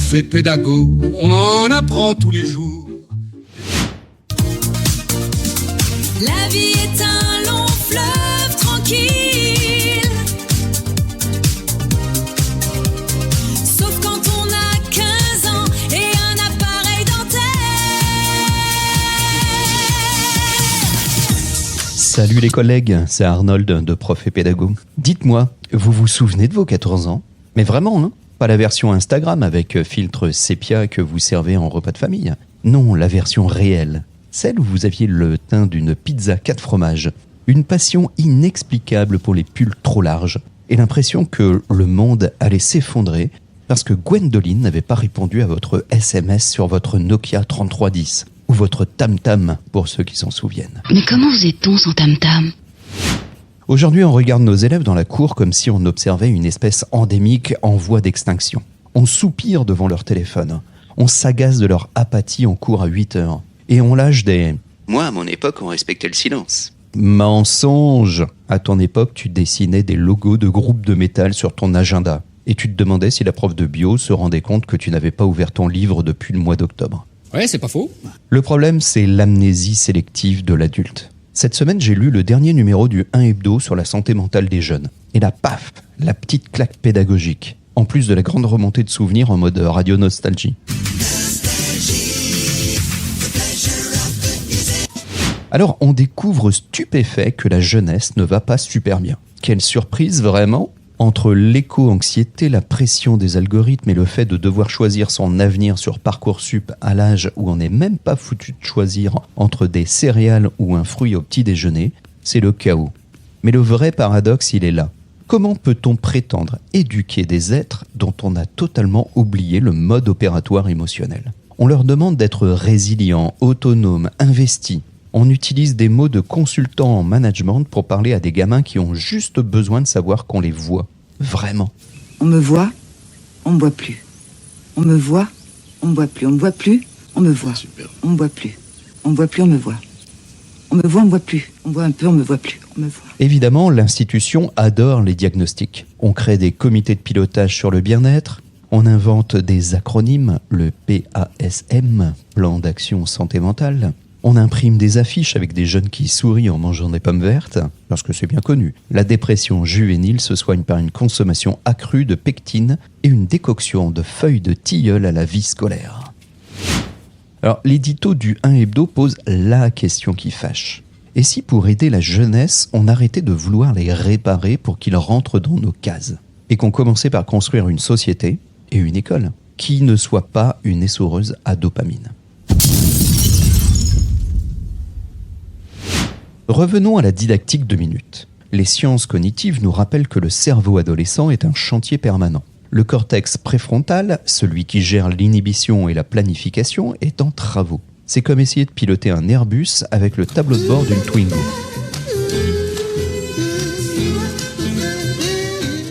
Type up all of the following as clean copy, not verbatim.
prof et pédagogue, on en apprend tous les jours. La vie est un long fleuve tranquille, sauf quand on a 15 ans et un appareil dentaire. Salut les collègues, c'est Arnold de Prof et Pédago. Dites-moi, vous vous souvenez de vos 14 ans ? Mais vraiment, hein ? Pas la version Instagram avec filtre sépia que vous servez en repas de famille. Non, la version réelle. Celle où vous aviez le teint d'une pizza 4 fromages, une passion inexplicable pour les pulls trop larges et l'impression que le monde allait s'effondrer parce que Gwendoline n'avait pas répondu à votre SMS sur votre Nokia 3310 ou votre Tam-Tam pour ceux qui s'en souviennent. Mais comment faisait-on sans Tam-Tam ? Aujourd'hui, on regarde nos élèves dans la cour comme si on observait une espèce endémique en voie d'extinction. On soupire devant leur téléphone, on s'agace de leur apathie en cours à 8 heures. Et on lâche des « Moi, à mon époque, on respectait le silence ». Mensonge ! À ton époque, tu dessinais des logos de groupes de métal sur ton agenda. Et tu te demandais si la prof de bio se rendait compte que tu n'avais pas ouvert ton livre depuis le mois d'octobre. Ouais, c'est pas faux. Le problème, c'est l'amnésie sélective de l'adulte. Cette semaine, j'ai lu le dernier numéro du 1 Hebdo sur la santé mentale des jeunes. Et là, paf, la petite claque pédagogique. En plus de la grande remontée de souvenirs en mode radio nostalgie. Alors, on découvre stupéfait que la jeunesse ne va pas super bien. Quelle surprise, vraiment ! Entre l'éco-anxiété, la pression des algorithmes et le fait de devoir choisir son avenir sur Parcoursup à l'âge où on n'est même pas foutu de choisir entre des céréales ou un fruit au petit déjeuner, c'est le chaos. Mais le vrai paradoxe, il est là. Comment peut-on prétendre éduquer des êtres dont on a totalement oublié le mode opératoire émotionnel ? On leur demande d'être résilients, autonomes, investis. On utilise des mots de consultant en management pour parler à des gamins qui ont juste besoin de savoir qu'on les voit. Vraiment. On me voit, on me voit plus. On me voit, on me voit plus. On me voit plus, on me voit. On me voit plus. On me voit plus, on me voit. On me voit, on me voit plus. On me voit un peu, on me voit plus. On me voit. Évidemment, l'institution adore les diagnostics. On crée des comités de pilotage sur le bien-être. On invente des acronymes, le PASM, Plan d'Action Santé Mentale. On imprime des affiches avec des jeunes qui sourient en mangeant des pommes vertes, parce que c'est bien connu. La dépression juvénile se soigne par une consommation accrue de pectine et une décoction de feuilles de tilleul à la vie scolaire. Alors, l'édito du 1 Hebdo pose la question qui fâche. Et si pour aider la jeunesse, on arrêtait de vouloir les réparer pour qu'ils rentrent dans nos cases ? Et qu'on commençait par construire une société et une école qui ne soit pas une essoreuse à dopamine. Revenons à la didactique 2 minutes. Les sciences cognitives nous rappellent que le cerveau adolescent est un chantier permanent. Le cortex préfrontal, celui qui gère l'inhibition et la planification, est en travaux. C'est comme essayer de piloter un Airbus avec le tableau de bord d'une Twingo.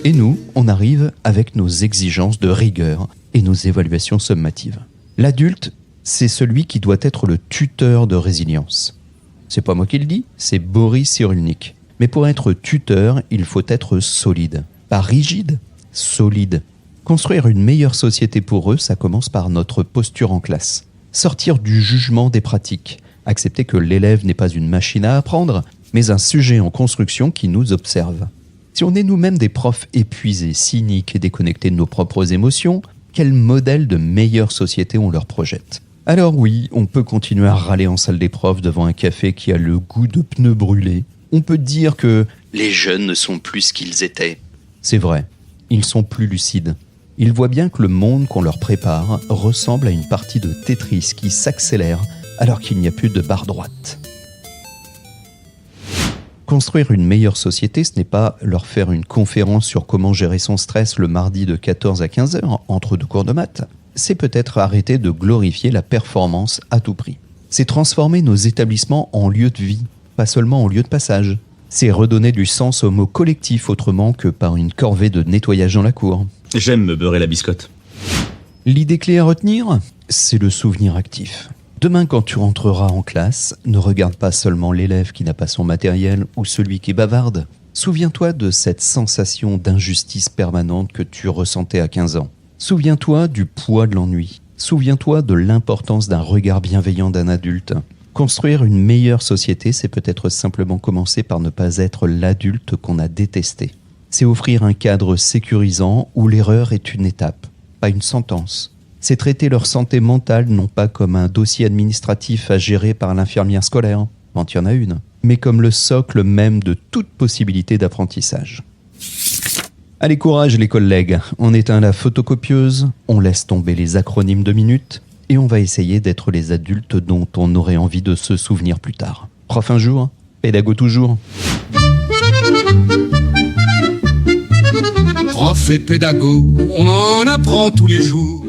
Et nous, on arrive avec nos exigences de rigueur et nos évaluations sommatives. L'adulte, c'est celui qui doit être le tuteur de résilience. C'est pas moi qui le dis, c'est Boris Cyrulnik. Mais pour être tuteur, il faut être solide. Pas rigide, solide. Construire une meilleure société pour eux, ça commence par notre posture en classe. Sortir du jugement des pratiques. Accepter que l'élève n'est pas une machine à apprendre, mais un sujet en construction qui nous observe. Si on est nous-mêmes des profs épuisés, cyniques et déconnectés de nos propres émotions, quel modèle de meilleure société on leur projette ? Alors oui, on peut continuer à râler en salle des profs devant un café qui a le goût de pneus brûlés. On peut dire que les jeunes ne sont plus ce qu'ils étaient. C'est vrai, ils sont plus lucides. Ils voient bien que le monde qu'on leur prépare ressemble à une partie de Tetris qui s'accélère alors qu'il n'y a plus de barre droite. Construire une meilleure société, ce n'est pas leur faire une conférence sur comment gérer son stress le mardi de 14 à 15 heures entre 2 cours de maths. C'est peut-être arrêter de glorifier la performance à tout prix. C'est transformer nos établissements en lieux de vie, pas seulement en lieux de passage. C'est redonner du sens au mot collectif autrement que par une corvée de nettoyage dans la cour. J'aime me beurrer la biscotte. L'idée clé à retenir, c'est le souvenir actif. Demain, quand tu rentreras en classe, ne regarde pas seulement l'élève qui n'a pas son matériel ou celui qui bavarde. Souviens-toi de cette sensation d'injustice permanente que tu ressentais à 15 ans. Souviens-toi du poids de l'ennui. Souviens-toi de l'importance d'un regard bienveillant d'un adulte. Construire une meilleure société, c'est peut-être simplement commencer par ne pas être l'adulte qu'on a détesté. C'est offrir un cadre sécurisant où l'erreur est une étape, pas une sentence. C'est traiter leur santé mentale non pas comme un dossier administratif à gérer par l'infirmière scolaire, quand il y en a une, mais comme le socle même de toute possibilité d'apprentissage. Allez, courage les collègues, on éteint la photocopieuse, on laisse tomber les acronymes de minutes et on va essayer d'être les adultes dont on aurait envie de se souvenir plus tard. Prof un jour, pédago toujours. Prof et pédago, on en apprend tous les jours.